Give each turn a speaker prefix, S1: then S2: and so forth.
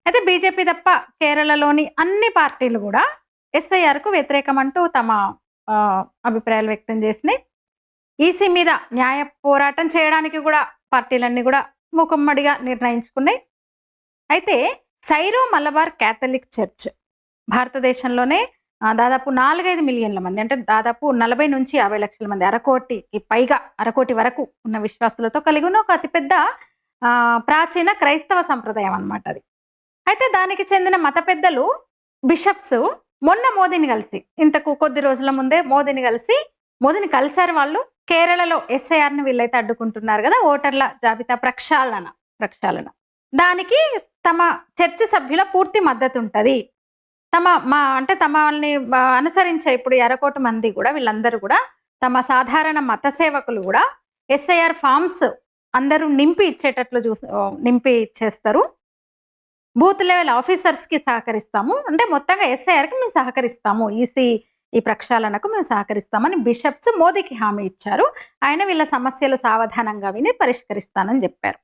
S1: అయితే బీజేపీ తప్ప కేరళలోని అన్ని పార్టీలు గూడా ఎస్ఐఆర్‌కు వ్యతిరేకమంటూ తమ అభిప్రాయాలు వ్యక్తం చేసినాయి. ఈసీ మీద న్యాయ పోరాటం చేయడానికి గూడా పార్టీలన్నీ గూడా మూకుమ్మడిగా నిర్ణయించుకున్నాయి. అయితే సైరో మలబార్ క్యాథలిక్ చర్చ్ భారతదేశంలోనే దాదాపు 4, 5 మిలియన్ల మంది అంటే దాదాపు 40-50 లక్షల మంది అరకోటికి పైగా అరకోటి వరకు ఉన్న విశ్వాసులతో కలిగి ఉన్న ఒక అతిపెద్ద ప్రాచీన క్రైస్తవ సంప్రదాయం అన్నమాట అది. అయితే దానికి చెందిన మత పెద్దలు బిషప్స్ మొన్న మోదీని కలిసి ఇంతకు కొద్ది రోజుల ముందే మోదీని కలిసారు వాళ్ళు. కేరళలో ఎస్ఐఆర్‌ని వీళ్ళైతే అడ్డుకుంటున్నారు కదా! ఓటర్ల జాబితా ప్రక్షాళన. దానికి తమ చర్చి సభ్యుల పూర్తి మద్దతుంటది. తమల్ని అనుసరించే ఇప్పుడు 1,00,00,000 మంది గూడా వీళ్ళందరూ గూడా తమ సాధారణ మత సేవకులు గూడా ఎస్ఐఆర్ ఫార్మ్స్ అందరూ నింపి ఇచ్చేస్తారు. బూత్ లెవెల్ ఆఫీసర్స్‌కి సహకరిస్తాము. అంటే మొత్తంగా ఎస్ఐఆర్‌కి మేము సహకరిస్తాము. ఈ ప్రక్షాళనకు మేము సహకరిస్తామని బిషప్స్ మోదీకి హామీ ఇచ్చారు. ఆయన వీళ్ళ సమస్యలు సావధానంగా విని పరిష్కరిస్తానని జెప్పారు.